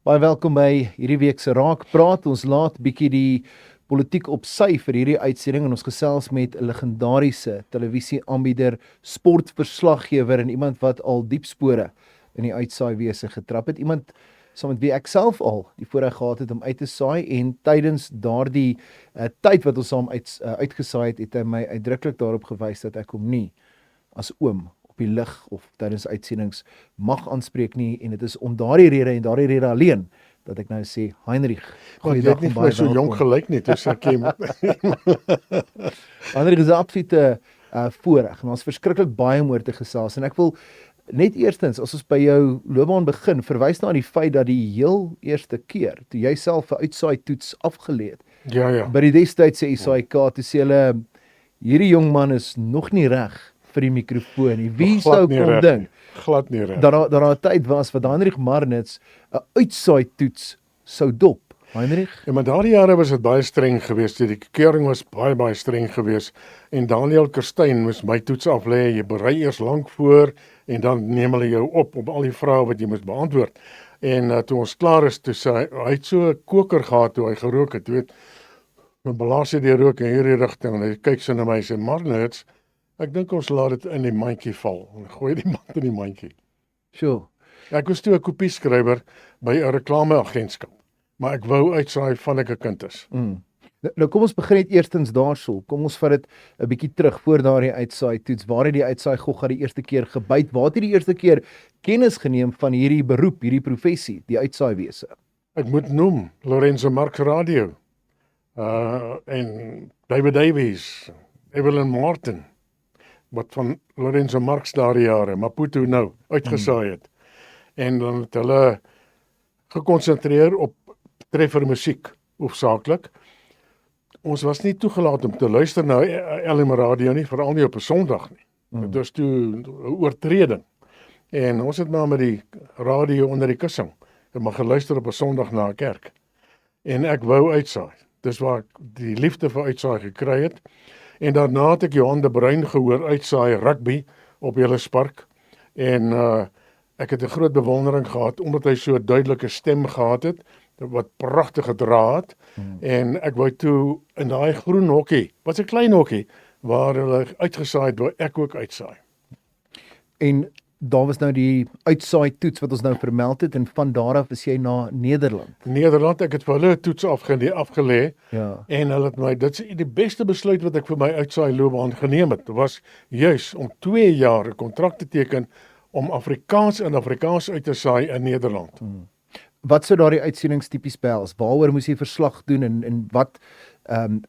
Baie welkom by hierdie week se Raak Praat. Ons laat bietjie die politiek op sy vir hierdie uitsending en ons gesels met 'n legendariese televisieaanbieder, sportverslaggewer en iemand wat al diep spore in die uitsaaiwese getrap het. Iemand saam met wie ek self al die voorreg gehad het om uit te saai en tydens daardie tyd wat ons saam uitgesaai het hy my uitdruklik daarop gewys dat ek hom nie as oom op die lig of tydens uitsendings mag aanspreek nie, en dit is om daardie rede alleen dat ek nou sê, Heinrich, goeiedag en baie so jong gelyk nie, dus ek Heinrich is 'n absolute voorreg, en ons verskriklik baie om oor te gesels, en ek wil net eerstens, as ons by jou loopbaan begin, verwys na die feit dat die heel eerste keer, toe jy self 'n uitsaai toets afgelê het, ja. by die destydse SAIK, toe sê hulle, hierdie jong man is nog nie reg vir die mikrofoon nie. Wie sou kon dink glad nie reg dat daar 'n tyd was wat Heinrich Marnitz 'n uitsaai toets sou dop. Heinrich? Ja, maar daardie jare was dit baie streng geweest. Die keuring was baie streng geweest. En Daniel Kerstyn moes my toets aflê. Jy berei eers lank voor en dan neem hulle jou op al die vrae wat jy moes beantwoord. En toe ons klaar is, toe sê hy het so 'n koker gehad toe hy gerook het, weet. Maar belaas hy die rook in hierdie rigting en hy kyk so na my en sê, Marnitz, ek dink ons laat dit in die mandjie val. En gooi die mand in die mandjie. Sure. Ek was toe 'n kopieskrywer by 'n reklameagentskap, maar ek wou uitsaai van ek 'n kind is. Nou kom ons begin net eerstens daarso. Kom ons vat dit 'n bietjie terug voor daardie uitsaai toets. Waar het die uitsaai gogga die eerste keer gebyt? Waar het jy die eerste keer kennis geneem van hierdie beroep, hierdie professie, die uitsaaiwese? Ek moet noem Lorenzo Marx Radio. En David Davies, Evelyn Martin, wat van Lorenzo Marx daardie jare, Maputo nou, uitgesaai het. En dan het hulle gekonsentreer op treffer musiek, hoofsaaklik. Ons was nie toegelaat om te luister na LM Radio nie, veral nie op 'n Sondag nie. Dit was toe 'n oortreding. En ons het maar met die radio onder die kussing. Ek mag geluister op 'n Sondag na 'n kerk. En ek wou uitsaai. Dis waar ek die liefde vir uitsaai gekry het. En daarna het ek Johan de Bruin gehoor uitsaai rugby op Ellispark. En ek het 'n groot bewondering gehad omdat hy so 'n duidelike stem gehad het wat pragtig gedra het. En ek wou toe in daai groen hokkie, wat 'n klein hokkie waar hulle uitgesaai het, wou ek ook uitsaai. En daar was nou die uitsaai toets wat ons nou vermeld het, en van daar af is jy na Nederland. Nederland, ek het vir hulle 'n toets afgelê. Ja. En hulle het my, dit is die beste besluit wat ek vir my uitsaai loopbaan geneem het, was juis om 2 jaar 'n kontrak te teken om Afrikaans uit te saai in Nederland. Wat sou daardie uitsendings tipies behels? Waaroor moes jy verslag doen en wat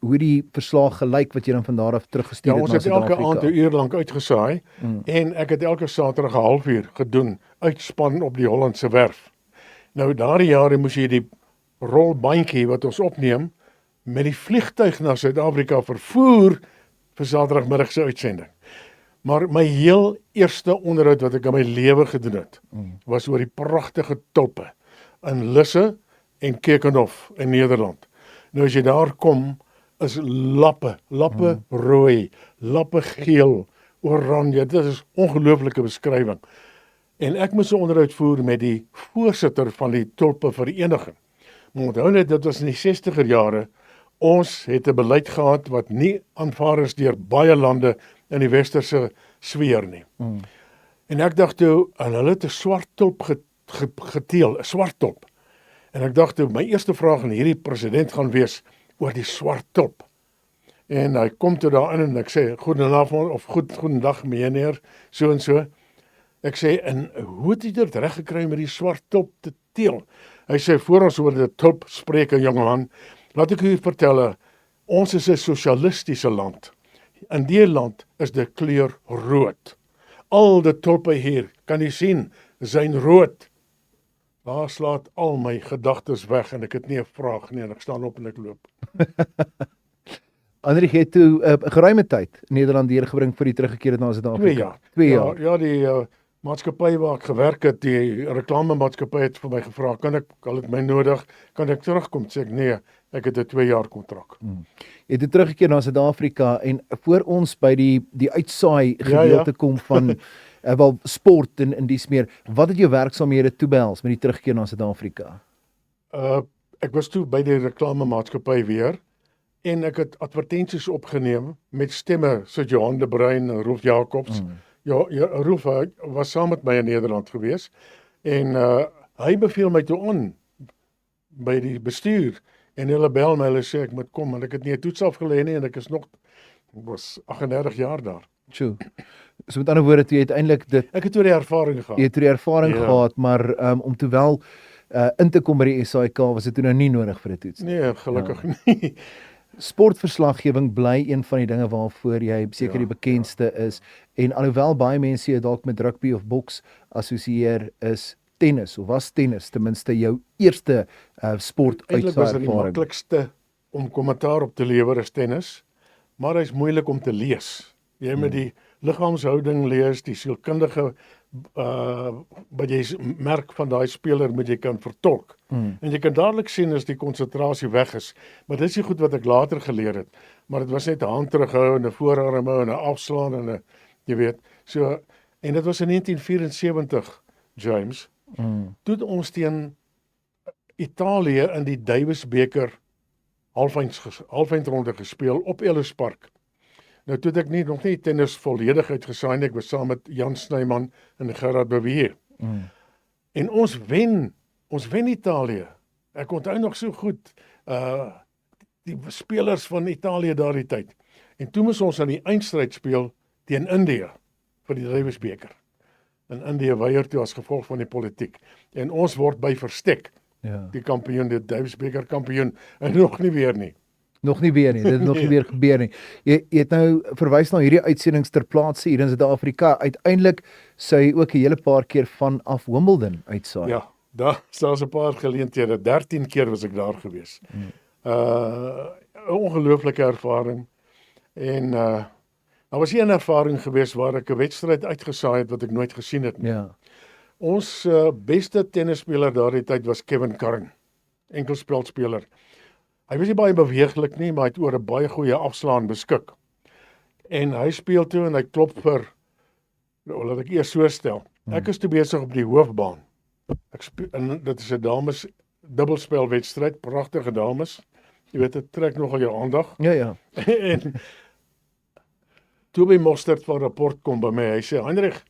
hoe die verslag gelyk wat jy dan van daar af teruggestuur het ons na het elke Suid-Afrika? aand 'n uur lank uitgesaai en ek het elke Saterdag 'n halfuur gedoen uitspan op die Hollandse werf. Nou daardie jare moes jy die rolbandjie wat ons opneem met die vliegtuig na Suid-Afrika vervoer vir Saterdagmiddag se uitsending. Maar my heel eerste onderhoud wat ek in my lewe gedoen het, was oor die pragtige tulpe in Lisse en Keukenhof in Nederland. Nou as jy daar kom, is lappe rooi, lappe geel, oranje, dit is ongelooflike beskrywing. En ek moes 'n onderhoud voer met die voorsitter van die tulpe vereniging. Maar onthou net, dit was in die 60er jare, ons het 'n beleid gehad wat nie aanvaar is deur baie lande in die westerse sfeer nie. En ek dacht toe, en hulle het 'n swart tulp geteel, 'n swart tulp. En ek dacht toe, my eerste vraag aan hierdie president gaan wees oor die swart tulp. En hy kom toe daarin en ek sê, goedenavond of goedendag meneer, so en so. Ek sê, en hoe het jy dit reg gekry met die swart tulp te teel? Hy sê, voor ons oor die tulp spreek, 'n jong man, laat ek u vertel, ons is 'n sosialistiese land. In die land is die kleur rood. Al die tulpe hier, kan jy sien, zijn rood. Daar slaat al my gedagtes weg en ek het nie 'n vraag nie en ek staan op en ek loop. Heinrich het toe 'n geruime tyd in Nederland deurgebring vir die teruggekeer het na Suid-Afrika. 2 jaar. 2 jaar. Ja, die maatskappy waar ek gewerk het, die reklamemaatskappy het vir my gevra, al het my nodig, kan ek terugkom? Sê ek, nee, ek het 'n 2 jaar kontrak. Jy het teruggekeer na Suid-Afrika en voor ons by die uitsaai gedeelte kom van wel sport en dies meer, wat het jou werksaamhede toebehels met die terugkeer na Suid-Afrika? Ek was toe by die reklamemaatskappy weer en ek het advertensies opgeneem met stemme so Johan de Bruin en Rolf Jacobs. Ja, Rolf was saam met my in Nederland gewees en hy beveel my toe aan by die bestuur en hulle bel my, hulle sê ek moet kom en ek het nie 'n toets afgelê nie en ek was 38 jaar daar. Tjoe. So met ander woorde, toe jy uiteindelik dit Ek het toe die ervaring gehad. jy het toe die ervaring Ja. gehad, maar om toe wel in te kom by die SAIK was dit toe nou nie nodig vir 'n toets nie. Nee, gelukkig nie. Sportverslaggewing bly een van die dinge waarvoor jy seker die bekendste is en alhoewel baie mense jou dalk met rugby of boks assosieer, is tennis of was tennis ten minste jou eerste sport Eintlik was dit die uitsaaiing. maklikste om kommentaar op te lewer is tennis, maar hy's moeilik om te lees. Jy moet die liggaamshouding lees, die sielkundige wat jy merk van daai speler moet jy kan vertolk. En jy kan dadelik sien as die konsentrasie weg is. Maar dis die goed wat ek later geleer het. Maar dit was net 'n hand terughou en 'n voorarm hou en 'n afslaan en 'n jy weet. So en dit was in 1974, James. Toe het ons teen Italië in die Davis beker halfeindronde gespeel op Ellis Park. Nou toe het ek nog nie tennis volledig uitgesaai nie, ek was saam met Jan Snyman en Gerard Bewier. En ons wen Italië. Ek onthou nog so goed die spelers van Italië daardie tyd. En toe moes ons aan die eindstryd speel teen Indië vir die Davis beker. En Indië weier toe as gevolg van die politiek. En ons word by verstek die kampioen, die Davis beker kampioen en nog nie weer nie. Nog nie weer nie, dit het nog nie weer gebeur nie. Jy het nou verwys na hierdie uitsendings ter plaatse hier in Suid-Afrika. Uiteindelik sou jy ook 'n hele paar keer vanaf Wimbledon uitsaai. Ja, daar's 'n paar geleenthede. 13 keer was ek daar gewees. 'n Ongelooflike ervaring. En daar was een ervaring gewees waar ek 'n wedstryd uitgesaai het wat ek nooit gesien het nie. Ja. Ons beste tennisspeler daardie tyd was Kevin Curran, enkelspelspeler. Hy was nie baie beweeglik nie, maar hy het oor 'n baie goeie afslaan beskik. En hy speel toe en hy klop vir, laat ek eers so stel. Ek is toe besig op die hoofbaan. En dit is 'n dames dubbelspelwedstryd, pragtige dames. Jy weet, dit trek nogal jou aandag. Ja. En Toby Mostert van rapport kom by my. Hy sê, Heinrich,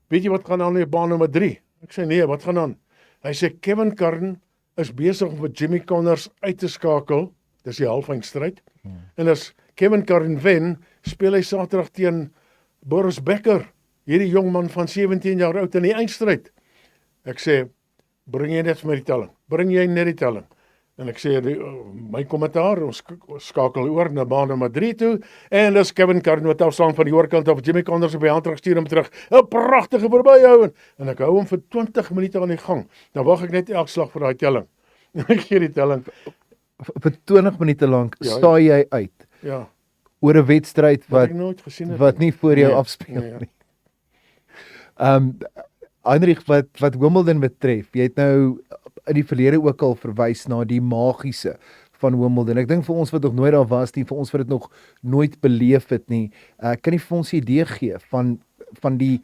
weet jy wat gaan aan in baan nommer 3? Ek sê, nee, wat gaan aan? Hy sê, Kevin Curran is besig om vir Jimmy Connors uit te skakel. Dis die halfeindstryd. En as Kevin Curran wen, speel hy Saterdag teen Boris Becker, hierdie jong man van 17 jaar oud in die eindstryd. Ek sê, bring jy net vir my die telling. Bring jy net die telling. En ek sê, my kommentaar, ons skakel oor na baan nommer 3 toe, en dis Kevin Curran wat afslaan van die oorkant af, Jimmy Connors op die hand terugstuur hom terug, 'n pragtige verbyhou, en ek hou hom vir 20 minute aan die gang, dan wag ek net elke slag vir daai telling, en ek gee die telling. Vir 20 minute lank Ja. saai jy uit Ja, oor 'n wedstryd wat ek nooit gesien het. wat nie voor jou Nee, afspeel nee. nie. Heinrich, wat Wimbledon betref, jy het nou in die verlede ook al verwys na die magiese van Wimbledon. Ek dink vir ons wat nog nooit daar was nie, vir ons wat dit nog nooit beleef het nie, kan jy vir ons 'n idee gee van die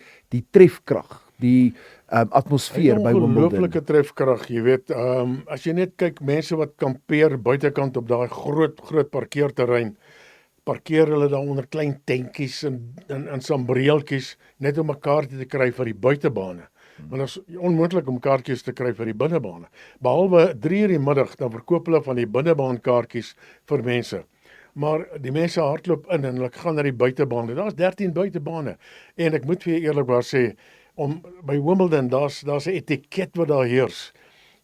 trefkrag, die atmosfeer by Wimbledon? Ongelooflike trefkrag, jy weet, as jy net kyk, mense wat kampeer buitekant op daai groot parkeerterrein, parkeer hulle daar onder klein tentjies en sambreeltjies net om 'n kaartjie te kry vir die buitebane. Want dit is onmoontlik om kaartjies te kry vir die binnebane. Behalwe 3:00 die middag dan verkoop hulle van die binnebaankaartjies vir mense. Maar die mense hardloop in en hulle gaan na die buitebane. Daar's 13 buitebane. En ek moet vir jou eerlikwaar sê, by Wimbledon daar's 'n etiket wat daar heers.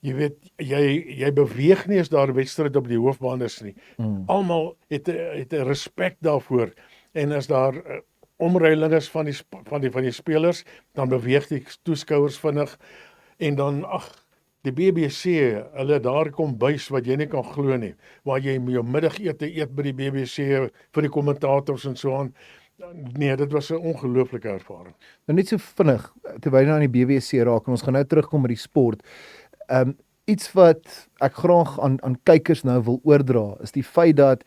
Jy weet, jy beweeg nie as daar 'n wedstryd op die hoofbaan is nie. Almal het 'n respek daarvoor. En as daar omreiling is van die spelers, dan beweeg die toeskouers vinnig. En dan, die BBC, hulle daar kom buis wat jy nie kan glo nie, waar jy jou middagete eet by die BBC vir die kommentators en so aan. Nee, dit was 'n ongelooflike ervaring. Nou net so vinnig, terwyl jy nou aan die BBC raak, en ons gaan nou terugkom by die sport. Iets wat ek graag aan kykers nou wil oordra, is die feit dat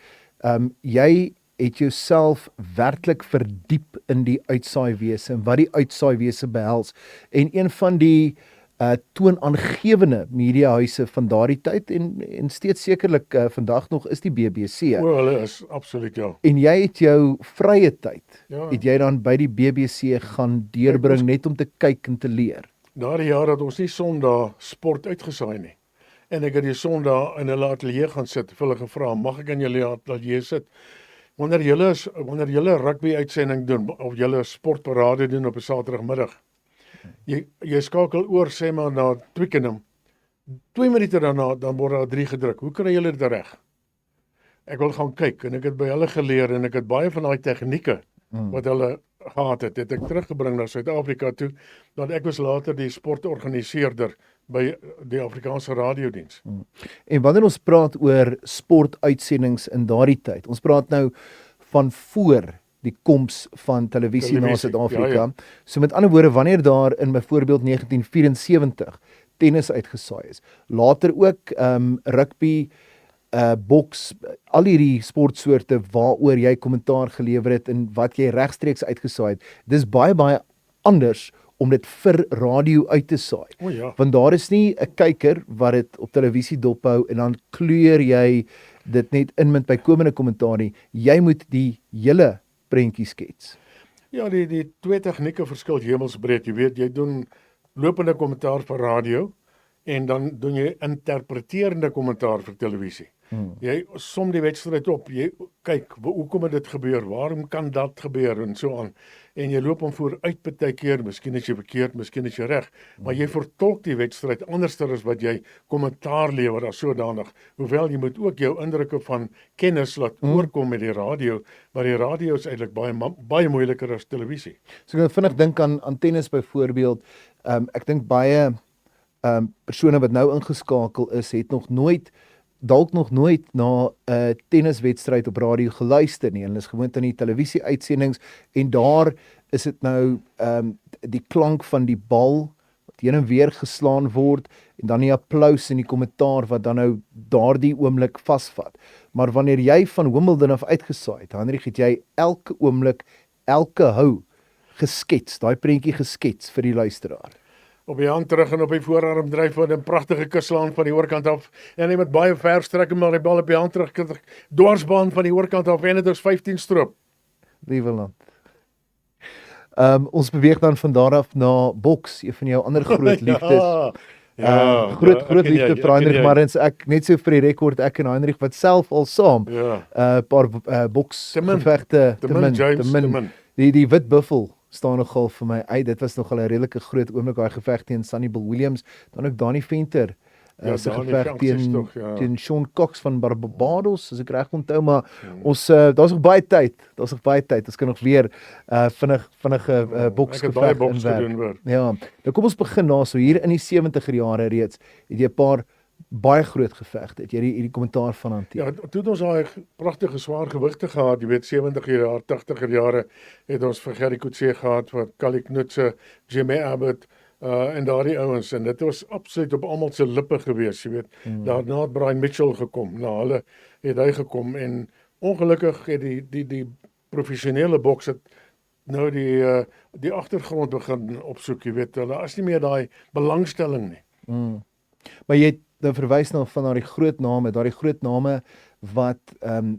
jy het jouself werklik verdiep in die uitsaaiwese en wat die uitsaaiwese behels. En een van die toonaangewende mediahuise van daardie tyd en steeds sekerlik vandag nog is die BBC. Hulle is absoluut ja. En jy het jou vrye tyd, Ja. het jy dan by die BBC gaan deurbring net om te kyk en te leer. Daardie jaar het ons nie Sondag sport uitgesaai nie. En ek het die Sondag in hulle ateljee gaan sit, vir hulle gevra, mag ek in julle ateljee sit? Wanneer julle rugby uitsending doen of julle sportparade doen op 'n Saterdagmiddag. Jy skakel oor sê maar na Twickenham. 2 minute daarna dan word daar 3 gedruk. Hoe kry julle dit reg? Ek wil gaan kyk en ek het by hulle geleer en ek het baie van daai tegnieke wat hulle gehad het ek teruggebring na Suid-Afrika toe, dat ek was later die sportorganiseerder by die Afrikaanse radiodiens. En wanneer ons praat oor sportuitsendings in daardie tyd, ons praat nou van voor die koms van televisie na Suid-Afrika. Ja. So met ander woorde, wanneer daar in byvoorbeeld 1974 tennis uitgesaai is, later ook rugby, boks, al hierdie sportsoorte waaroor jy kommentaar gelewer het en wat jy regstreeks uitgesaai het, dis baie anders om dit vir radio uit te saai. O ja. Want daar is nie 'n kyker wat dit op televisie dophou en dan kleur jy dit net in met bykomende kommentaar nie. Jy moet die hele prentjie skets. Ja, die twee tegnieke verskil hemelsbreed. Jy weet, jy doen lopende kommentaar vir radio en dan doen jy interpreterende kommentaar vir televisie. Jy som die wedstryd op, jy kyk, hoekom het dit gebeur, waarom kan dat gebeur en so aan. En jy loop hom vooruit baie keer, miskien is jy verkeerd, miskien is jy reg, maar jy vertolk die wedstryd anderster as wat jy kommentaar lewer as sodanig. Hoewel jy moet ook jou indrukke van kennis laat oorkom met die radio, maar die radio is eintlik baie moeiliker as televisie. So ek vinnig dink aan tennis byvoorbeeld. Ek dink baie persone wat nou ingeskakel is, het dalk nog nooit na 'n tenniswedstryd op radio geluister nie. Hulle is gewoond aan die televisie-uitsendings en daar is dit nou die klank van die bal wat heen en weer geslaan word en dan die applous en die kommentaar wat dan nou daardie oomblik vasvat. Maar wanneer jy van Wimbledon af uitgesaai het, Hendrik, het jy elke oomblik, elke hou geskets, daai prentjie geskets vir die luisteraar. Op die hand terug en op die voorarm dryf wat 'n pragtige kuslaan van die oorkant af en hy met baie ver strek maar die bal op die hand terug dwarsbaan van die oorkant af en dit is 15 stroop. Liewe land. Ons beweeg dan van daar af na boks, een van jou ander groot liefdes. Groot liefde vir Heinrich Marrens. Ek net so vir die rekord, ek en Heinrich wat self al saam paar boksgevegte te min. Die wit buffel staan nogal vir my uit. Dit was nogal 'n redelike groot oomblik, daai geveg teen Sonny Bill Williams, dan ook Danny Venter se geveg teen Sean Cox van Barbados, as ek reg onthou, maar ons daar's nog baie tyd. Ons kan nog weer vinnige boksgeveg inwerk. Ja, nou kom ons begin so hier in die 70er jare reeds, het jy 'n paar baie groot gevegte. Het jy hierdie kommentaar van hanteer? Ja, toe het ons daai pragtige swaar gewigte gehad, jy weet 70er jare, 80er jare het ons vir Gerry Coetzee gehad, vir Callie Knutse, Jimmy Abbott en daardie ouens, en dit was absoluut op almal se lippe gewees, jy weet. Daarna het Brian Mitchell gekom, na hulle het hy gekom en ongelukkig het die professionele boks het nou die agtergrond begin opsoek, jy weet. Hulle is nie meer daai belangstelling nie. Maar jy het nou verwys na van daardie groot name wat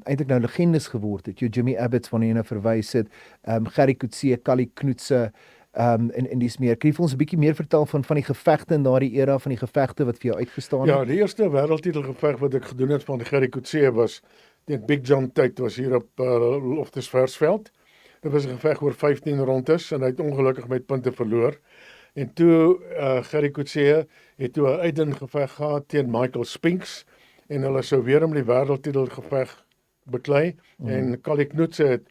eintlik nou legendes geword het. Jimmy Abbott van jy nou verwys het, Gerry Coetzee, Callie Knutse, en dis meer. Kan jy vir ons 'n bietjie meer vertel van die gevegte in daardie era, van die gevegte wat vir jou uitgestaan het? Ja, die eerste wêreldtitelgeveg wat ek gedoen het van Gerry Coetzee was teen Big John Tate, was hier op Loftusversveld. Dit was 'n geveg oor 15 rondes en hy het ongelukkig met punte verloor. En toe Gerry Coetzee het toe 'n uitdaging gehad teen Michael Spinks en hulle sou weer om die wêreldtitelgeveg beklei en Callie Knutse het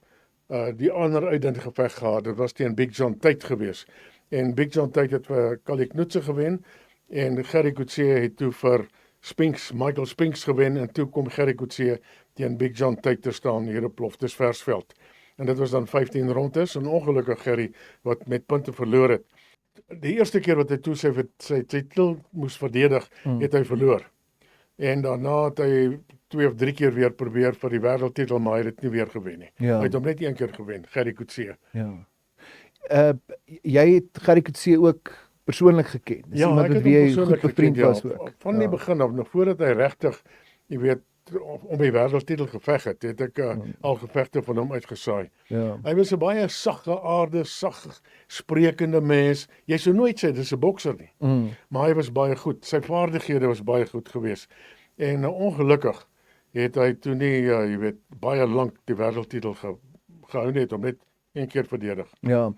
die ander uitdaging gehad. Dit was teen Big John Tate gewees. En Big John Tate het vir Callie Knutse gewen en Gerry Coetzee het toe vir Michael Spinks gewen en toe kom Gerry Coetzee teen Big John Tate te staan hier op Loftusversveld. En dit was dan 15 rondes en ongelukkig Gerry wat met punte verloor het. Die eerste keer wat hy toe sy titel moes verdedig, het hy verloor. En daarna het hy 2 of 3 keer weer probeer vir die wêreldtitel, maar hy het dit nie weer gewen nie. Ja. Hy het hom net 1 keer gewen, Gerry Coetzee. Ja. Jy het Gerry Coetzee ook persoonlik geken. Dis iemand ek met het wie hom hy persoonlik goed bevriend geken, was ook. Van die begin af, nog voordat hy regtig, jy weet, om die wêreldtitel geveg het ek al gevegte van hom uitgesaai. Ja. Hy was 'n baie saggeaarde, sag sprekende mens. Jy sou nooit sê dis 'n bokser nie. Maar hy was baie goed. Sy vaardighede was baie goed geweest. En ongelukkig het hy toe nie, jy weet, baie lank die wêreldtitel gehou net om net een keer verdedig. Ja.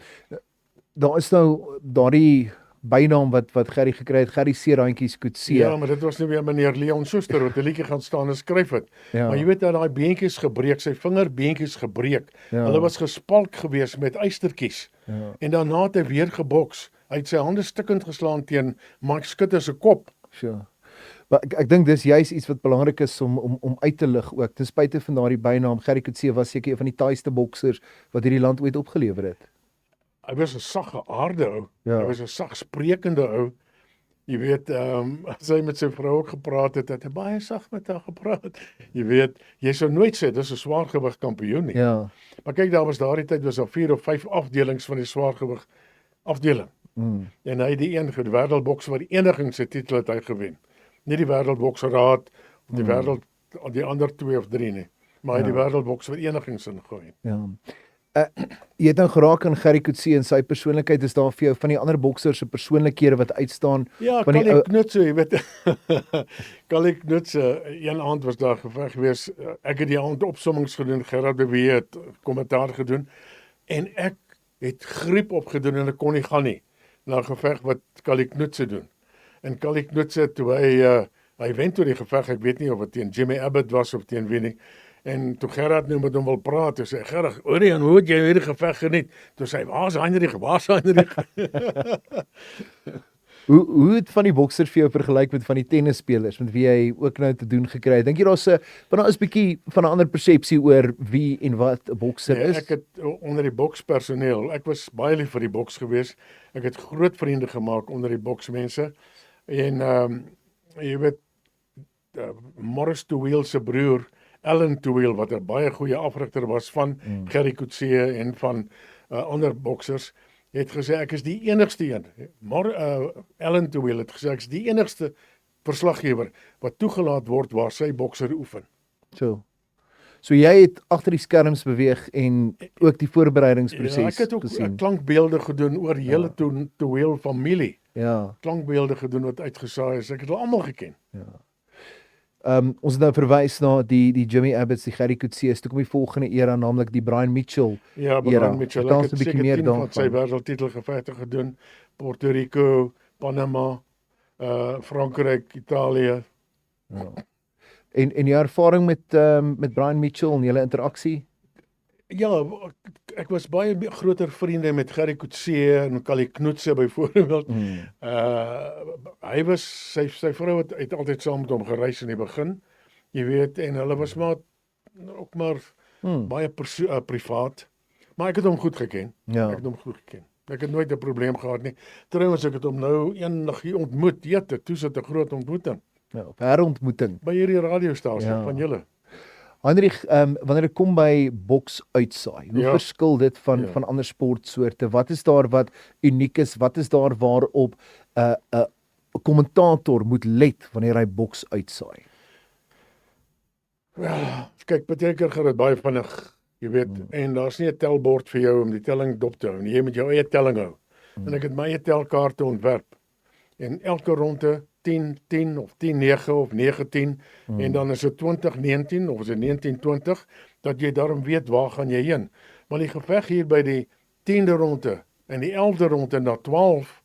Daar is nou daardie bynaam wat Gerry gekry het, Gerry Seerhandjies Coetzee. Ja, maar dit was nou weer meneer Leon Schuster wat 'n liedjie gaan staan en skryf het. Ja. Maar jy weet dat daai beentjies gebreek, sy vingerbeentjies gebreek. Ja. Hulle was gespalk geweest met ystertjies. Ja. En daarna het hy weer geboks. Hy het sy hande stikkend geslaan teen Mike Skutter se kop. Sure. Maar ek dink dis juis iets wat belangrik is om uit te lig ook. Ten spyte van daardie bynaam, Gerry Coetzee was seker een van die taaiste boksers wat hierdie land ooit opgelewer het. Hy was 'n saggeaarde ou. Ja. Hy was 'n sagsprekende ou. Jy weet, as hy met sy vrou ook gepraat het, het hy baie sag met haar gepraat. Jy weet, jy sou nooit sê dis 'n swaargewig kampioen nie. Ja. Maar kyk, daardie tyd was daar 4 of 5 afdelings van die swaargewig afdeling. En hy het die een vir die wêreldboksvereniging se titel het hy gewen. Nie die wêreldboksraad of die ander 2 of 3 nie, maar hy het die wêreldboksvereniging se gewen. Ja. Jy het nou geraak aan Gerry Coetzee en sy persoonlikheid. Is daar vir jou van die ander boksers se persoonlikhede wat uitstaan? Ja, van die Callie Knutse, jy weet. Callie Knutse, een aand was daar geveg geweest. Ek het die aand opsommings gedoen, Gerard de Wee het kommentaar gedoen en ek het griep opgedoen en ek kon nie gaan nie na 'n geveg wat Callie Knutse doen. En Callie Knutse, toe hy wen toe die geveg, ek weet nie of dit teen Jimmy Abbott was of teen wie nie. En toe Gerard nou met hom wil praat, toe sê Gerard, "Orion, hoe het jy hierdie geveg geniet?" Toe sê hy, "Waar's Heinrich? Waar's Heinrich?" Hoe het van die boksers vir jou vergelyk met van die tennisspelers met wie jy ook nou te doen gekry het? Dink jy daar's 'n bietjie van 'n ander persepsie oor wie en wat 'n bokser is? Ek het onder die bokspersoneel, ek was baie lief vir die boks geweest. Ek het groot vriende gemaak onder die boksmense. En jy weet, Morris Tuweel se broer Alan Tuweel, wat 'n baie goeie afrigter was van Gerry Coetzee en van ander boksers, het gesê ek is die enigste een. Alan Tuweel het gesê ek is die enigste verslaggewer wat toegelaat word waar sy bokser oefen. So jy het agter die skerms beweeg en ook die voorbereidingsproses gesien. Ek het ook klankbeelde gedoen oor die hele Tuweel familie. Ja. Klankbeelde gedoen wat uitgesaai is. Ek het hulle almal geken. Ja. Ons het nou verwys na die Jimmy Abbotts, die Gerry Coetzee's, toe kom die volgende era, naamlik die Brian Mitchell. Ja, Brian Mitchell. Ek het seker 10 van sy wêreldtitel gevegte gedoen. Puerto Rico, Panama, Frankryk, Italië. Ja. En jou ervaring met Brian Mitchell en julle interaksie? Ja, ek was baie groter vriende met Gerry Coetzee en Callie Knutse byvoorbeeld. Hy was sy vrou het altyd saam met hom gereis in die begin. Jy weet, en hulle was ook maar baie privaat. Maar ek het hom goed geken. Ja. Ek het hom goed geken. Ek het nooit 'n probleem gehad nie. Trouwens, ek het hom nou eendag hier ontmoet. Toe sit 'n groot ontmoeting. Ja, op herontmoeting. By hierdie radiostasie van julle. Heinrich, wanneer dit kom by boks uitsaai, hoe verskil dit van ander sportsoorte? Wat is daar wat uniek is? Wat is daar waarop 'n kommentator moet let wanneer hy boks uitsaai? Ja, kyk, baie keer gaan dit baie vinnig, jy weet, en daar's nie 'n telbord vir jou om die telling dop te hou nie. Jy moet jou eie telling hou. En ek het my eie telkaarte ontwerp. En elke ronde 10-10 of 10-9 of 9-10 en dan is dit 20-19 of is dit 19-20 dat jy daarom weet waar gaan jy heen. Maar die geveg hier by die 10de ronde en die 11de ronde na 12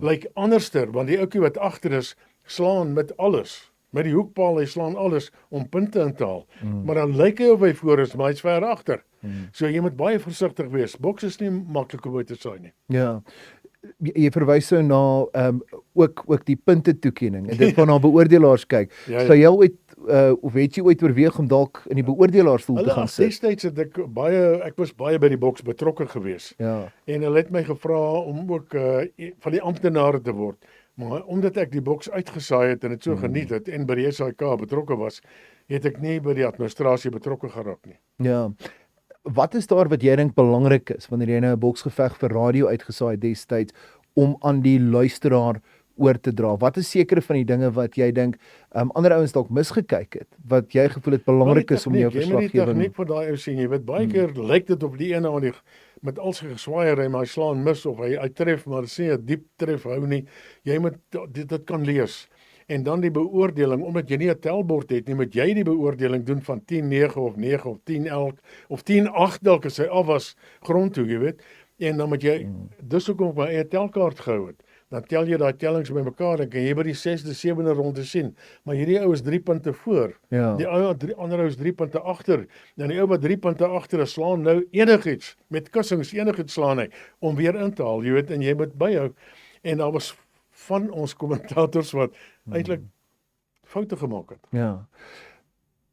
lyk anderster, want die ouetjie wat agter is slaan met alles. Met die hoekpaal, hy slaan alles om punte in te haal. Maar dan lyk hy of hy voor is, maar hy's ver agter. So jy moet baie versigtig wees. Boks is nie maklik om uit te saai nie. Ja. Jy verwys so na ook die punte toekenning en dit waarna beoordelaars kyk. Sou jy ooit of het jy ooit oorweeg om dalk in die beoordelaarsstoel te gaan sit? Destyds het ek was baie by die boks betrokke gewees. Ja. En hulle het my gevra om ook van die amptenare te word. Maar omdat ek die boks uitgesaai het en dit so geniet het en by die SAK betrokke was, het ek nie by die administrasie betrokke geraak nie. Ja. Wat is daar wat jy dink belangrik is wanneer jy nou 'n boksgeveg vir radio uitgesaai destyds om aan die luisteraar oor te dra? Wat is sekere van die dinge wat jy dink ander ouens dalk misgekyk het, wat jy gevoel het belangrik is om jou Jy moet die verslaggewing? tegniek vir daai ou sien, jy weet baie keer lyk dit op die ene aan die met al sy geswaaier, maar hy slaan mis of hy tref, maar sê 'n diep tref hou nie. Jy moet dit kan lees. En dan die beoordeling, omdat jy nie 'n telbord het nie, moet jy die beoordeling doen van 10-9 of 9 of 10-11 of 10-8 dalk as hy af was grond toe, jy weet. En dan moet jy dis hoekom ek my eie telkaart gehou het. Dan tel jy daai tellings bymekaar en kan jy by die 6de, 7de ronde sien. Maar hierdie ou is 3 punte voor. Ja. Die ander ou is 3 punte agter. En die ou wat 3 punte agter is, slaan nou enigiets met kussings, enigiets slaan hy om weer in te haal, jy weet, en jy moet byhou. En daar was van ons kommentators wat eintlik foute gemaak het. Ja.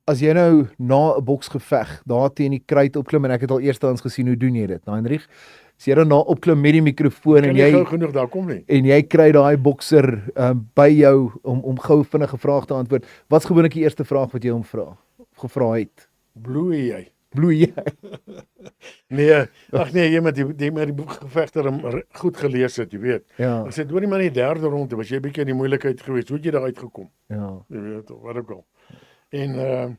As jy nou na 'n boksgeveg daar teen die kruit opklim en ek het al eerstens gesien hoe doen jy dit, Heinrich? As jy dan na opklim met die mikrofoon Kan en nie jy gou genoeg daar kom nie. en jy kry daai bokser by jou om gou vinnige vrae te antwoord. Wat's gewoonlik die eerste vraag wat jy hom vra? Gevra het? Bloei jy? Bloei jy? Nee, ag nee, jy moet die gevegter goed gelees het, jy weet. Ja. As dit hoor nie maar in die 3de ronde was jy bietjie in die moeilikheid geweest. Hoe het jy daar uitgekom? Ja. Jy weet of wat ook al. En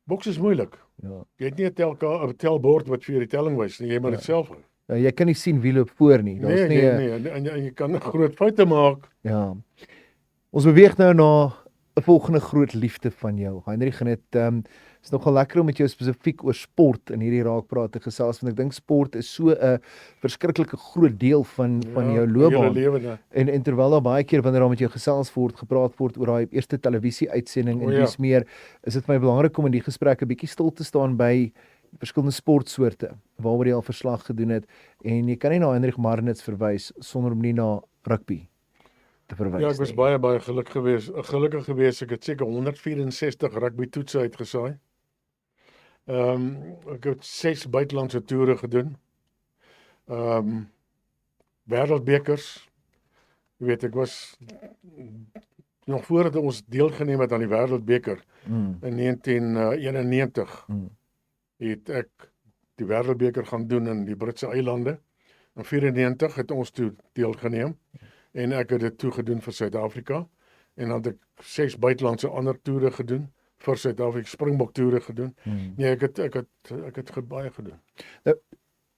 boks is moeilik. Ja. Jy het nie 'n telbord wat vir jou die telling wys nie, jy moet dit self hou. Ja, jy kan nie sien wie loop voor nie. Daar's nie En jy kan groot foute maak. Ja. Ons beweeg nou na 'n volgende groot liefde van jou. Heinrich, en dit is nogal lekker om met jou spesifiek oor sport in hierdie raakpraat te gesels, want ek dink sport is so 'n verskriklike groot deel van jou loopbaan. En terwyl daar baie keer wanneer daar met jou gesels word, gepraat word oor daai eerste televisie-uitsending en dis meer, is dit vir my belangrik om in die gesprek 'n bietjie stil te staan by verskillende sportsoorte waaroor jy al verslag gedoen het, en jy kan nie na Heinrich Marnitz verwys sonder om nie na rugby te verwys. Ja, ek was baie gelukkig geweest. Ek het seker 164 rugby toetse uitgesaai. Ek het 6 buitelandse toere gedoen. Wêreldbekers. Jy weet, ek was nog voordat ons deelgeneem het aan die Wêreldbeker in 1991. Het ek die Wêreldbeker gaan doen in die Britse eilande. In 94 het ons toe deelgeneem en ek het dit toe gedoen vir Suid-Afrika. En dan het ek 6 buitelandse ander toere gedoen vir Suid-Afrika, Springbok toere gedoen. Nee, ek het baie gedoen. Nou,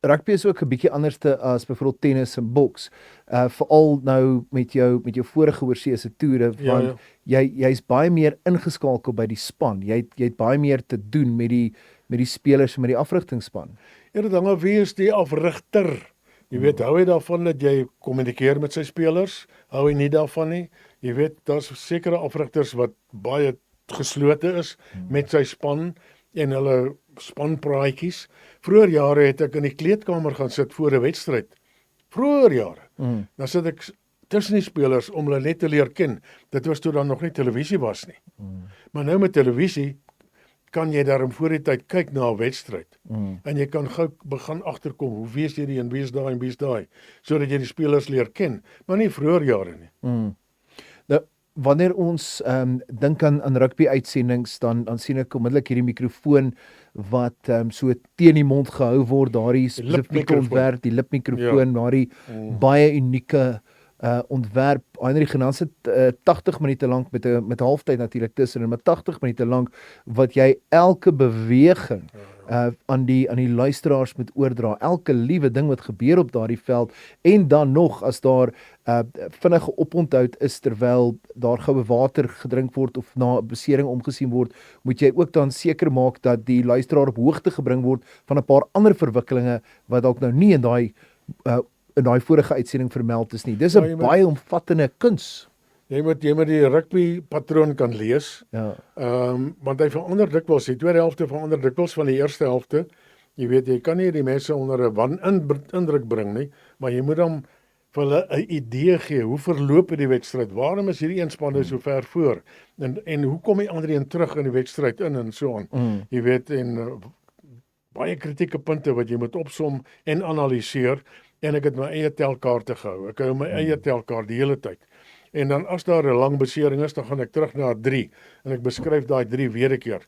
rugby is ook 'n bietjie anderste as byvoorbeeld tennis en boks. Veral nou met jou vorige oorseese toere, want jy's baie meer ingeskakel by die span. Jy het baie meer te doen met die spelers en met die afrigtingspan. Ja, dit hang af wie is die afrigter. Jy weet, hou hy daarvan dat jy kommunikeer met sy spelers? Hou hy nie daarvan nie? Jy weet, daar's sekere afrigters wat baie geslote is met sy span en hulle spanpraatjies. Vroeger jare het ek in die kleedkamer gaan sit voor 'n wedstryd. Vroeger jare. Dan sit ek tussen die spelers om hulle net te leer ken. Dit was toe dan nog nie televisie was nie. Maar nou met televisie kan jy daarom voor die tyd kyk na 'n wedstryd. En jy kan gou begin agterkom hoe wees hierdie en wie is daai en wie is daai, sodat jy die spelers leer ken, maar nie vroeër jare nie. Nou, wanneer ons dink aan rugby uitsendings, dan sien ek onmiddellik hierdie mikrofoon wat so teen die mond gehou word, daardie spesifieke ontwerp, die lipmikrofoon, daardie baie unieke ontwerp. Heinrich Genans het 80 minute lank met halftyd natuurlik tussen, maar 80 minute lank wat jy elke beweging aan die luisteraars moet oordra, elke liewe ding wat gebeur op daardie veld, en dan nog as daar vinnige oponthoud is terwyl daar goue water gedrink word of na 'n besering omgesien word, moet jy ook dan seker maak dat die luisteraar op hoogte gebring word van 'n paar ander verwikkelinge wat dalk nou nie in daai vorige uitsending vermeld is nie. Dis 'n baie omvattende kuns. Jy moet die rugby patroon kan lees. Ja. Want hy verander dikwels, die tweede helfte verander dikwels van die eerste helfte. Jy weet, jy kan nie die mense onder 'n indruk bring nie, maar jy moet dan vir hulle 'n idee gee. Hoe verloop die wedstryd? Waarom is hierdie een span so ver voor? En hoe kom die ander een terug in die wedstryd in en so aan? Jy weet, en baie kritieke punte wat jy moet opsom en analiseer. En ek het my eie telkaarte gehou. Ek hou my eie telkaart die hele tyd. En dan as daar 'n lang besering is, dan gaan ek terug na 3 en ek beskryf daai 3 weer 'n keer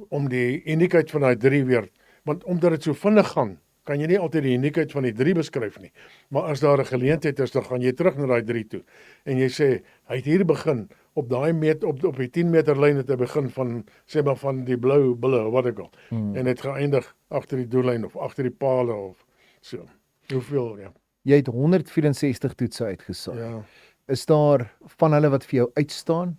om die uniekheid van daai 3 weer, want omdat dit so vinnig gaan, kan jy nie altyd die uniekheid van die 3 beskryf nie. Maar as daar 'n geleentheid is, dan gaan jy terug na daai 3 toe. En jy sê, hy het hier begin op daai op die 10 meter lyn het hy begin van sê maar van die blou bulle of wat ek al. En het geëindig agter die doellyn of agter die pale of so. Hoeveel ja. Jy het 164 toetse uitgesaai. Ja. Is daar van hulle wat vir jou uitstaan?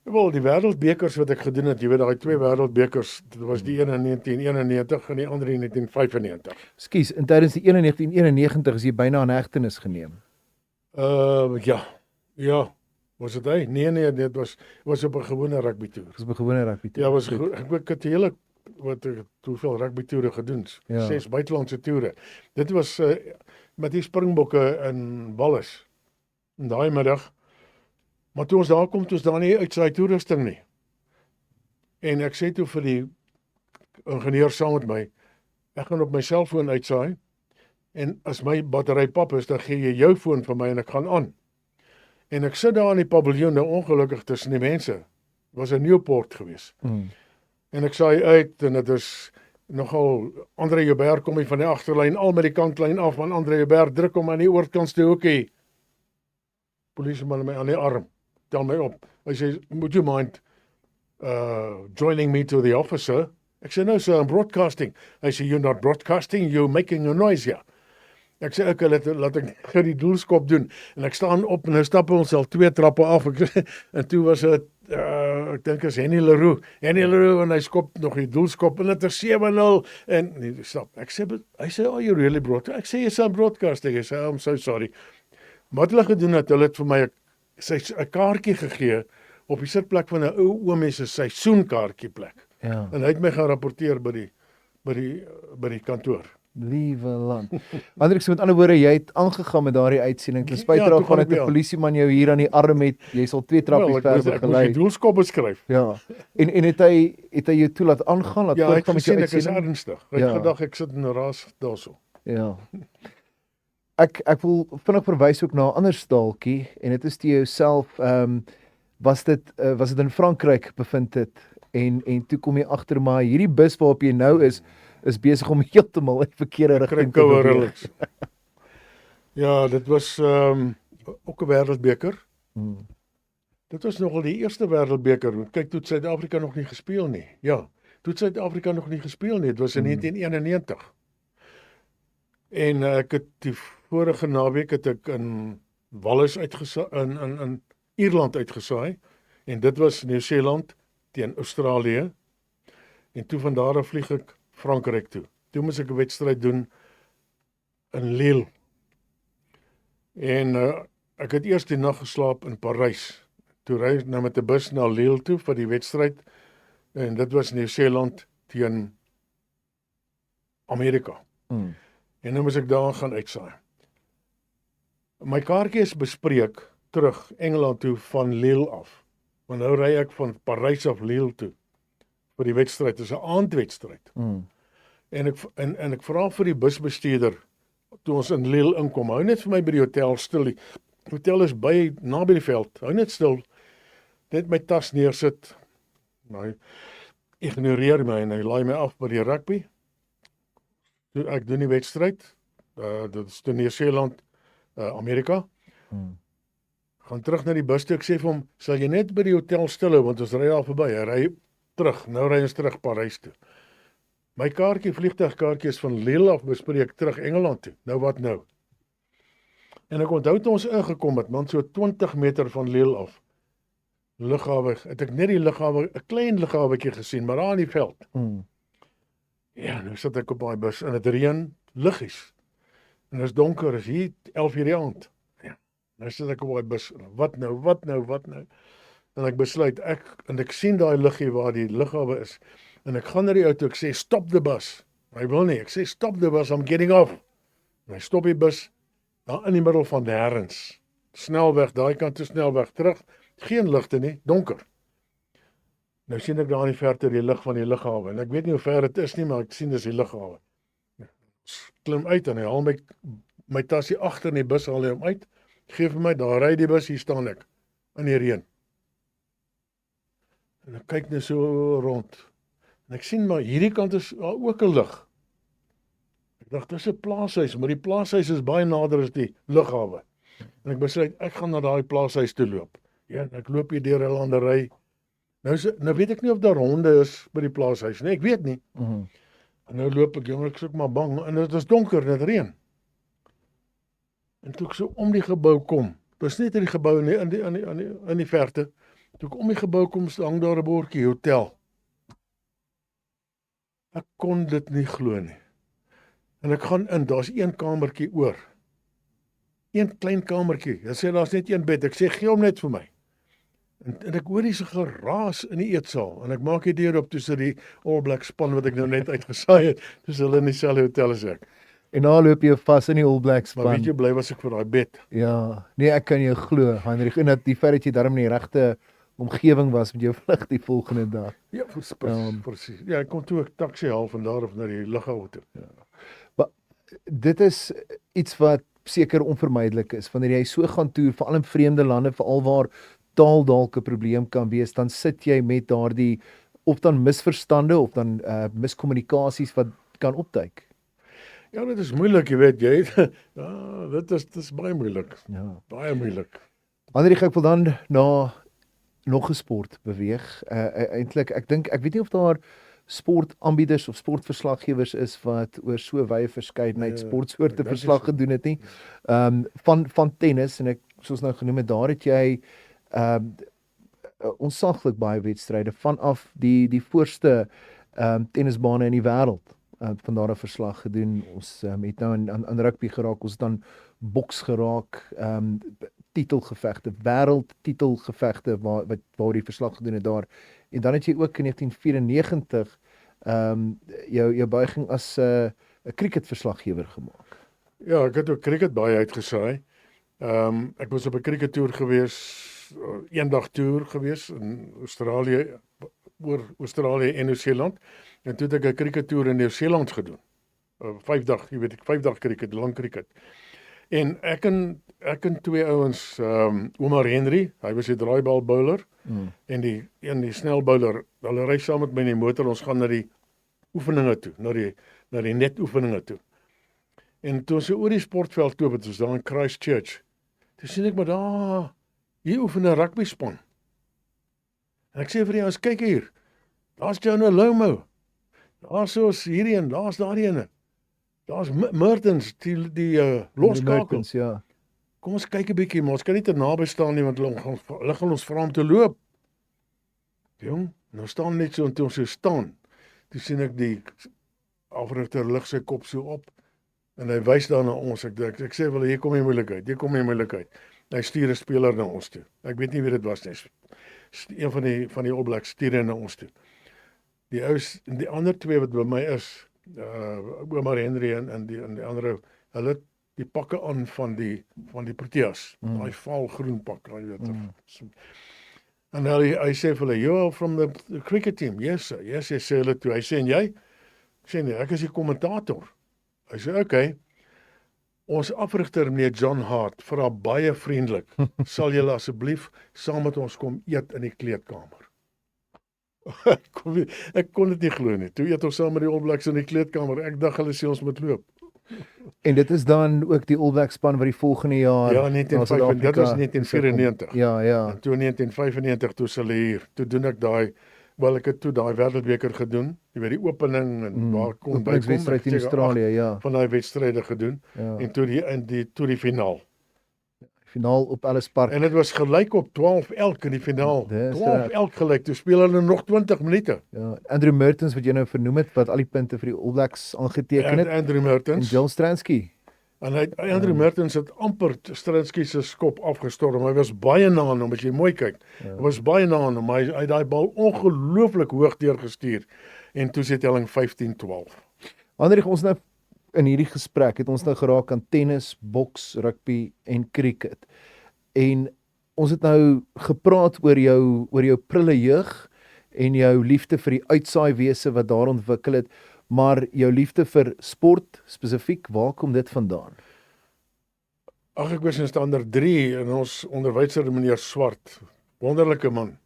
Wel, die wêreldbekers wat ek gedoen het, jy weet daai 2 wêreldbekers, dit was die een in 1991 en die ander in 1995. Skus, in tydens die een in 1991 is jy byna in hegtenis geneem. Ja. Was dit hy? Nee, dit was op 'n gewone rugby toer. Dis op 'n gewone rugby toer. Ja, ek het hele hoeveel rugby toere gedoen. Ja. 6 buitelandse toere. Dit was met die Springbokke in Wallis. En daai middag, maar toe ons daar kom, toe ons daar nie uit sy toerusting nie. En ek sê toe vir die ingenieur saam met my, ek gaan op my selfoon uitsaai en as my battery pap is, dan gee jy jou foon vir my en ek gaan aan. En ek sit daar in die paviljoen, nou ongelukkig tussen die mense. Dit was 'n Newport geweest. En ek saai uit en dit is nogal Andre Joubert kom hy van die agterlyn al met die kantlyn af, want Andre Joubert druk hom aan die oorkantste hoekie. Polisieman my aan die arm, tel my op. Hy sê, "Would you mind joining me to the officer?" Ek sê, "No sir, I'm broadcasting." Hy sê, "You're not broadcasting, you're making a noise here." Ek sê, "Okay, laat ek die doelskop doen." En ek staan op en nou stap ons al 2 trappe af. En toe was dit ek dink is Henny Leroux en hy skop nog die doelskop en dit is 7-0 en nee, stop. Ek sê, hy sê, "Oh, you really broadcasting?" Ek sê, "Yes, I'm broadcasting." Hy sê, "I'm so sorry." Wat hulle gedoen het, hulle het vir my 'n kaartjie gegee op die sitplek van 'n ou oomie se seisoenkaartjie plek. Ja. En hy het my gaan rapporteer by die kantoor. Liewe land. Hendrik, so met ander woorde, jy het aangegaan met daardie uitsending. Ten spyte toe daarvan gaan dat ek 'n polisieman jou hier aan die arm het, jy sal 2 trappies Ek verder moes gelei. die doelskop beskryf. Ja. En het hy jou toe laat aangaan, laat Ja, ek het voortgaan met jou gesien ek is uitsending? ernstig. Hy Ja. het gedag ek sit in 'n raas daarso. Ja. Ek wil vinnig verwys ook na 'n ander staaltjie en dit is te jouself was dit in Frankryk bevind het en toe kom jy agter maar hierdie bus waarop jy nou is besig om heeltemal in die verkeerde rigting te Koue beweeg. relax. Ja, dit was ook 'n wêreldbeker. Dit was nogal die eerste wêreldbeker. Kyk, toe het Suid-Afrika nog nie gespeel nie. Ja, toe het Suid-Afrika nog nie gespeel nie. Dit was in 1991. En ek het die vorige naweek het ek in Wallis in Ierland uitgesaai en dit was Nieu-Seeland teen Australië. En toe van daar af vlieg ek Frankryk toe. Toe moes ek 'n wedstryd doen in Lille. En ek het eers die nag geslaap in Parys. Toe ry ek nou met 'n bus na Lille toe vir die wedstryd en dit was Nieu-Seeland teen Amerika. En nou moes ek daar gaan uitsaai. My kaartjie is bespreek terug Engeland toe van Lille af. Want nou ry ek van Parys af Lille toe vir die wedstryd. Dit is 'n aandwedstryd. En ek vra vir die busbestuurder toe ons in Lille inkom. Hou net vir my by die hotel stil. Die hotel is naby die veld. Hou net stil. Net my tas neersit. Nou ignoreer my en hy laai my af by die rugby. Toe ek doen die wedstryd. Dit is toe Nieu-Seeland, Amerika. Gaan terug na die bus toe. Ek sê vir hom, "Sal jy net by die hotel stil hou want ons ry al verby." Hy ry terug. Nou ry ons terug Parys toe. My vliegtuigkaartjie is van Lille af bespreek terug Engeland toe. Nou wat nou? En ek onthou toe ons ingekom het, man, so 20 meter van Lille af. Lughawe, het ek net die lughawe, 'n klein lughawetjie gesien, maar daar in die veld. Ja, nou sit ek op daai bus en dit reën liggies. En dit is donker, is hier 11:00 die aand. Ja. Nou sit ek op daai bus. Wat nou? En ek besluit ek sien daai liggie waar die lughawe is. En ek gaan na die auto, ek sê stop the bus. Hy wil nie. Ek sê stop the bus, I'm getting off. En hy stop die bus daar in die middel van nêrens. Snelweg, daai kant toe snelweg terug. Geen ligte nie, donker. Nou sien ek daar in die verte die lig van die lughawe. En ek weet nie hoe ver dit is nie, maar ek sien dis die lughawe. Klim uit en hy haal my tasie agter in die bus, haal hy hom uit. Gee vir my, daar ry die bus, hier staan ek in die reën. En ek kyk net so rond. En ek sien maar hierdie kant is ook 'n lig. Ek dink dis 'n plaashuis, maar die plaashuis is baie nader as die lughawe. En ek besluit ek gaan na daai plaashuis toe loop. Ja, en ek loop hier deur 'n landery. Nou weet ek nie of daar honde is by die plaashuis nie. Ek weet nie. En nou loop ek, jong, ek is ook maar bang en dit is donker, dit reën. En toe ek so om die gebou kom, was net in die gebou in die verte. Toe ek om die gebou kom, hang daar 'n bordjie hotel. Ek kon dit nie glo nie. En ek gaan in, daar's een kamertjie oor. Een klein kamertjie. Hulle sê daar's net een bed. Ek sê gee hom net vir my. En ek hoor hierse geraas in die eetsaal en ek maak die deur op, toe sit die All Black span wat ek nou net uitgesaai het. Dis hulle in dieselfde hotel as ek. En nou loop jy vas in die All Blacks Maar weet jy, bly was ek vir daai bed. Ja, nee, ek kan jou glo, Heinrich, en dat die feit dat jy daarom in die regte omgewing was met jou vlug die volgende dag. Ja, presies. Ja, ek kon toe 'n taxi haal van daar af na die lughawe toe. Maar dit is iets wat seker onvermydelik is. Wanneer jy so gaan toer, veral in vreemde lande, veral waar taal dalk 'n probleem kan wees, dan sit jy met daardie of dan misverstande of dan miskommunikasies wat kan opduik. Ja, dit is moeilik, jy weet, ja, dit is baie moeilik. Ja. Baie moeilik. Heinrich, ek wil dan na nog 'n sport beweeg. Eintlik, ek weet nie of daar sportaanbieders of sportverslaggewers is wat oor so wye verskeidenheid sportsoorte verslag gedoen het nie. Van tennis, en ek soos nou genoem het, daar het jy onsaglik baie wedstryde vanaf die voorste tennisbane in die wêreld. Van daar 'n verslag gedoen. Ons het nou aan rugby geraak, ons het dan boks geraak, titelgevegte, wêreldtitelgevegte waar die verslag gedoen het daar. En dan het jy ook in 1994 jou buiging as 'n cricketverslaggewer gemaak. Ja, ek het ook cricket baie uitgesaai. Ek was op 'n crickettoer gewees, eendag toer gewees in Australië, oor Australië en Nieu-Seeland. En toe het ek 'n crickettoer in Nieu-Seeland gedoen. 5 dae, jy weet ek, 5 dae cricket, lang cricket. En ek en twee ouens, Omar Henry, hy was die draaibal bowler, en die snel bowler, hulle ry saam met my in die motor, ons gaan na die oefeninge toe, na die net oefeninge toe. En toe ons oor die sportveld toe, wat ons daar in Christchurch, toe sien ek maar daar, hier oefen 'n rugby span. En ek sê vir die ouens, kyk hier, daar's Jonah Lomo, daar's soos hierdie en daar's daardie ene. Daar's Mertens, die loskakel. Ja. Kom ons kyk 'n bietjie, maar ons kan nie te naby staan nie, want hulle gaan ons vra om te loop. Jong, nou staan net so, en toe ons so staan, toe sien ek die afrigter lig sy kop so op, en hy wys daar na ons. Ek sê wel, hier kom die moeilikheid. Hy stuur 'n speler na ons toe. Ek weet nie wie dit was nie. Een van die All Blacks stuur na ons toe. Die ander twee wat by my is, Omar Henry en die ander, hulle het die pakke aan van die Proteas, daai vaal groen pak, jy weet. En hy sê vir hulle, "You're from the cricket team." "Yes, sir." "Yes," sê hulle toe. Hy sê, "En jy?" Sê nee, "Ek is die kommentator." Hy sê, "Okay. Ons afrigter meneer John Hart vra baie vriendelik, sal julle asseblief saam met ons kom eet in die kleedkamer." Ek kon dit nie glo nie. Toe eet ons saam met die All Blacks in die kleedkamer. Ek dink hulle sê ons moet loop. En dit is dan ook die All Blacks span wat die volgende jaar, Ja, 1995, dit was 1994. Ja. En toe 1995 toe hulle hier. Toe doen ek ek het toe daai wêreldbeker gedoen. Jy weet die opening en waar kon by kom wedstryd in Australië, ja. Van daai wedstryde gedoen. Ja. En toe die finaal. Finaal op Ellis Park. En dit was gelyk op 12 elk in die finaal. 12 elk gelyk. Toe speel hulle nog 20 minute. Ja, Andrew Mertens wat jy nou vernoem het, wat al die punte vir die All Blacks aangeteken het. Andrew Mertens. En Jill Stransky. En Andrew Mertens het amper Stransky se skop afgestorm. Hy was baie na aan hom, as jy mooi kyk. Hy was baie na aan hom. Hy het daai bal ongelooflik hoog deurgestuur. En toe sit telling 15-12. Heinrich, ons nou in hierdie gesprek het ons nou geraak aan tennis, boks, rugby en cricket. En ons het nou gepraat oor jou prille jeug en jou liefde vir die uitsaaiwese wat daar ontwikkel het, maar jou liefde vir sport spesifiek, waar kom dit vandaan? Ag, ek was in standaard 3 en ons onderwyser meneer Swart, wonderlike man.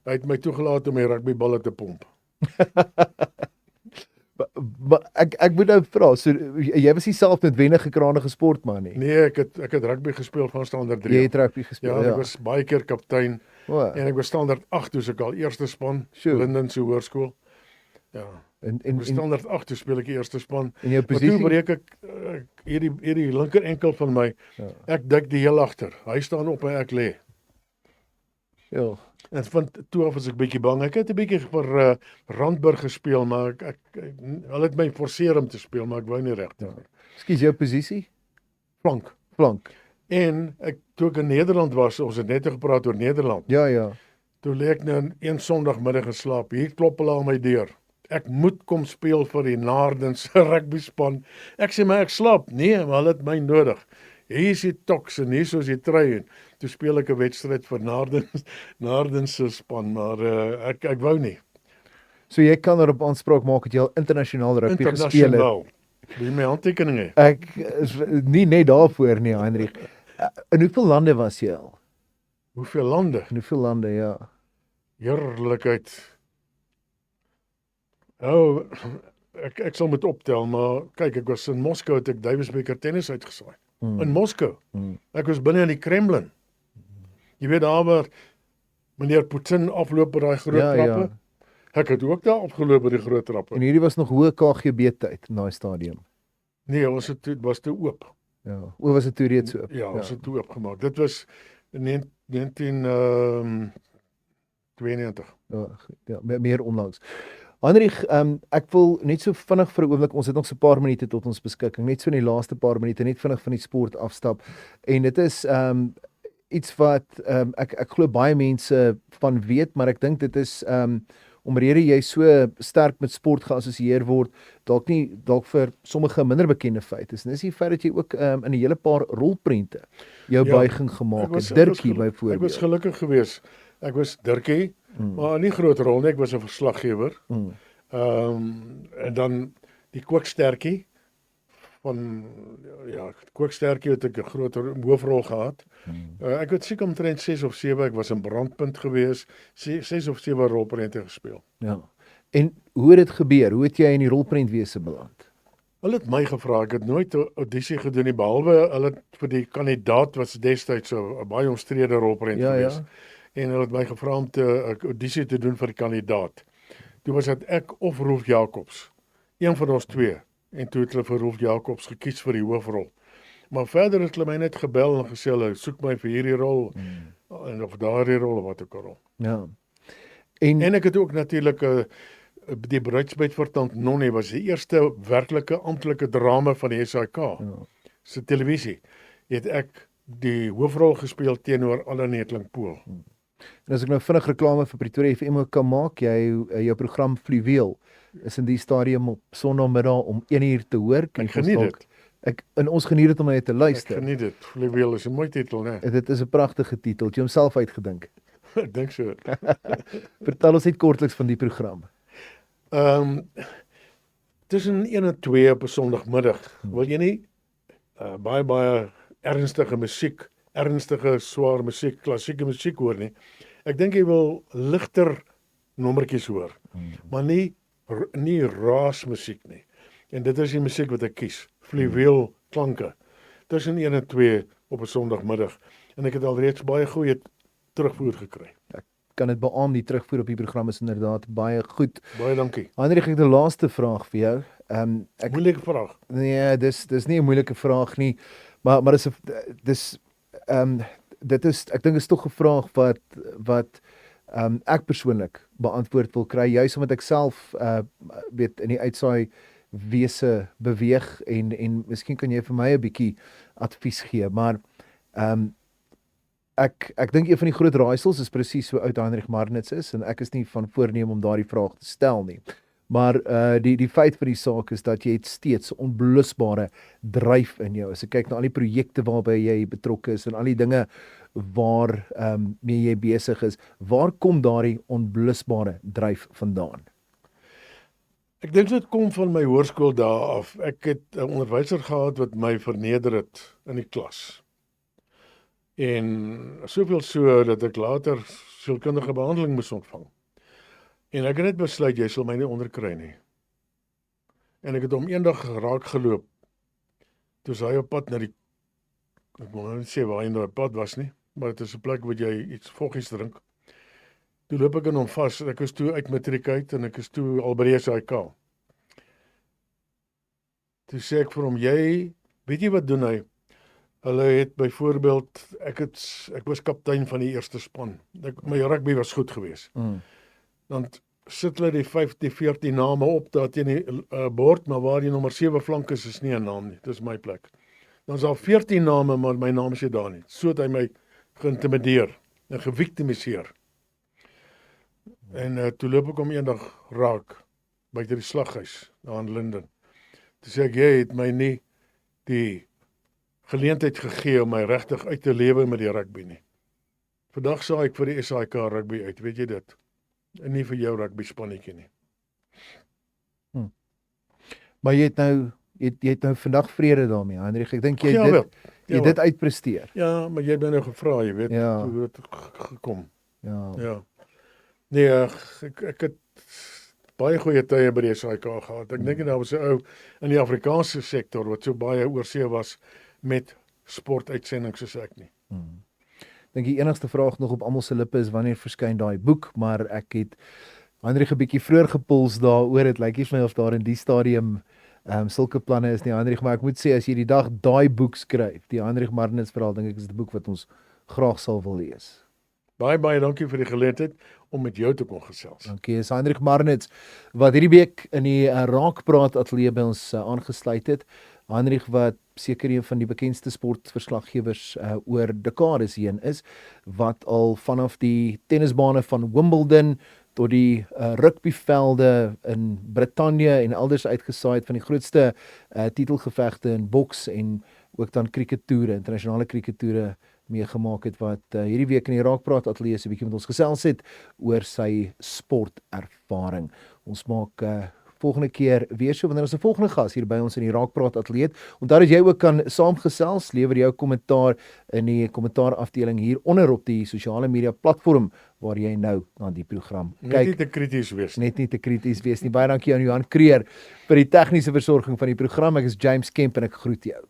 Hy het my toegelaat om my rugbyballe te pomp. Maar ek moet nou vra, so jy was nie self noodwendig 'n kragtige sportman nie. Nee, ek het rugby gespeel van standaard 3. Jy het rugby Ja, gespeel. en ek was baie keer kaptein en ek was standaard 8 toe ek al eerste span, Sjoe. Lindense Hoërskool. Ja. En Ek was standaard 8 toe speel ek die eerste span. en jou Maar toe posisie. breek ek hierdie linker enkel van my. Ja. Ek duik die heel agter. Hy staan op en ek lê. Ja. En van toe af was ek bietjie bang. Ek het 'n bietjie vir Randburg gespeel, maar ek hulle het my forceer om te speel, maar ek wou nie regtig nie. Ekskuus, jou posisie? Flank. Flank. En toe ek in Nederland was, ons het net gepraat oor Nederland. Ja. Toe lê ek nou een Sondagmiddag geslaap. Hier klop hulle aan my deur. Ek moet kom speel vir die Naardense rugby span. Ek sê maar ek slaap. Nee, maar hulle het my nodig. Hier is die toks en hier is die trui en toe speel ek 'n wedstryd vir Naardense span, maar ek wou nie. So jy kan daarop aanspraak maak dat jy al internasionaal rugby gespeel het. Internasionaal. Wil jy my handtekening hê? Ek is nie net daarvoor nie, Heinrich. In hoeveel lande was jy al? Hoeveel lande? In hoeveel lande, ja. Heerlikheid. Oh, ek sal moet optel, maar kyk, ek was in Moskou het ek Davis Becker tennis uitgesaai. In Moskou. Ek was binne in die Kremlin. Jy weet daar waar meneer Putin afloop by daai groot trappe. Ek het ook daar opgeloop by die groot trappe. En hierdie was nog hoë KGB tyd in daai stadium. Nee, ons het was te oop. Ja. O, was dit toe reeds oop? Ja, ons het toe oopgemaak. Dit was in 1992. Ja, meer onlangs. Heinrich, ek wil net so vinnig vir 'n oomblik, ons het nog so 'n paar minute tot ons beskikking, net so in die laaste paar minute, net vinnig van die sport afstap. En dit is iets wat ek glo baie mense van weet, maar ek dink dit is omrede jy so sterk met sport geassosieer word, dalk vir sommige minder bekende feite is. En dis die feit dat jy ook in 'n hele paar rolprente jou buiging gemaak het. Dirkie byvoorbeeld. Ek was gelukkig geweest. Ek was Dirkie, maar nie groot rol nie, ek was 'n verslaggewer. En dan die Kookstertjie van Kookstertjie het ek 'n groter hoofrol gehad. Ek het seker omtrent 6 of 7, ek was in Brandpunt geweest, 6 of 7 rolprente gespeel. Ja. En hoe het dit gebeur? Hoe het jy in die rolprentwese beland? Hulle het my gevra, ek het nooit 'n audisie gedoen nie, behalwe hulle vir die kandidaat was destyds 'n baie omstrede rolprent geweest. En hulle het my gevra om 'n audisie te doen vir die kandidaat. Toe was dit ek of Rolf Jacobs, een van ons twee. En toe het hulle vir Rolf Jacobs gekies vir die hoofrol. Maar verder het hulle my net gebel en gesê hulle soek my vir hierdie rol en of daardie rol of wat ook al. Ja. En ek het ook natuurlik die Bruidsbed vir Tant Nonnie was die eerste werklike amptelike drama van die SAK. Se televisie. Het ek die hoofrol gespeel teenoor Allan Netlingpool. En as ek nou vinnig reklame vir Pretoria FM kan maak, jou program Fluweel is in die stadium op Sondagmiddag om 1:00 te hoor. Ek geniet dit. Ons geniet dit om na jou te luister. Ek geniet dit. Fluweel is 'n mooi titel, né? Dit is 'n pragtige titel. Het jy homself uitgedink? Ek dink so. Vertel ons net kortliks van die program. Tussen 1 en 2 op 'n Sondagmiddag. Wil jy nie baie ernstige musiek, ernstige swaar musiek, klassieke musiek hoor nie. Ek dink jy wil ligter nommertjies hoor, maar nie raasmusiek nie. En dit is die musiek wat ek kies. Fluweel klanke. Tussen 1 en 2 op 'n Sondagmiddag. En ek het al reeds baie goeie terugvoer gekry. Ek kan dit beamoen, die terugvoer op die program is inderdaad baie goed. Baie dankie. Heinrich, ek het 'n laaste vraag vir jou. Moeilike vraag. Nee, dis nie 'n moeilike vraag nie, maar dit is ek dink is tog 'n vraag wat ek persoonlik beantwoord wil kry, juis omdat ek self weet in die uitsaai wese beweeg en miskien kan jy vir my 'n bietjie advies gee, maar ek dink een van die groot raaisels is presies so oud Heinrich Marnitz is en ek is nie van voorneem om daardie vraag te stel nie. Maar die feit vir die saak is dat jy het steeds onblusbare dryf in jou. As ek kyk na al die projekte waarby jy betrokke is en al die dinge waar mee jy besig is, waar kom daardie onblusbare dryf vandaan? Ek dink dit kom van my hoërskool dae af. Ek het 'n onderwyser gehad wat my verneder het in die klas. En soveel so dat ek later sielkundige behandeling moes ontvang. En ek het net besluit jy sal my nie onderkry nie. En ek het hom eendag raak geloop. Toe is hy op pad na die, ek wil nou nie sê waar hy nou op pad was nie, maar dit is 'n plek waar jy iets voggies drink. Toe loop ek in hom vas, ek is toe uit matriek uit en ek is toe al by die SAIK. Toe sê ek vir hom, weet jy wat doen hy? Hulle het byvoorbeeld, ek was kaptein van die eerste span. My rugby was goed geweest. Dan sit hulle die 14 name op daar teen die bord, maar waar die nommer 7 flank is nie 'n naam nie. Dis my plek. Dan is daar 14 name, maar my naam is nie daar nie. So het hy my geïntimideer en geviktimiseer. En toe loop ek hom eendag raak buite die slaghuis daar in Linden. Toe sê ek, jy het my nie die geleentheid gegee om my regtig uit te lewe met die rugby nie. Vandag saai ek vir die SAIK rugby uit, weet jy dit? En nie vir jou rugby spannetjie nie. Maar jy het nou vandag vrede daarmee, Hendrik. Ek dink jy het dit uitpresteer. Ja, maar jy het my nou gevra, jy weet, Ja. hoe het gekom. Ja. Ja. Nee, ek het baie goeie tye by die SAIK gehad. Ek dink daar was 'n ou in die Afrikaanse sektor wat so baie oorsee was met sportuitsendings soos ek nie. Dink die enigste vraag nog op almal se lippe is wanneer verskyn daai boek, maar ek het Hendrik 'n bietjie vroeër gepuls daaroor. Dit lyk nie vir my of daar in die stadium sulke planne is nie, Hendrik, maar ek moet sê as jy die dag daai boek skryf, die Hendrik Marnitz verhaal, dink ek is 'n boek wat ons graag sal wil lees. Baie dankie vir die geleentheid om met jou te kon gesels. Dankie, is Hendrik Marnitz wat hierdie week in die Raakpraat ateljee by ons aangesluit het. Hendrik wat seker een van die bekendste sportverslaggewers oor dekades heen is, wat al vanaf die tennisbane van Wimbledon tot die rugbyvelde in Brittanje en elders uitgesaai het van die grootste titelgevegte in boks en ook dan kriekettoere, internasionale kriekettoere meegemaak het, wat hierdie week in die Raakpraat ateljee 'n bietjie met ons gesels het oor sy sportervaring. Ons maak volgende keer weer so wanneer ons 'n volgende gas hier by ons in die Raakpraat ateljee het. Onthou dat jy ook kan saamgesels, lewer jou kommentaar in die kommentaarafdeling hier onder op die sosiale media platform waar jy nou na die program kyk. Net nie te krities wees nie. Net nie te krities wees nie. Baie dankie aan Johan Creer vir die tegniese versorging van die program. Ek is James Kemp en ek groet jou.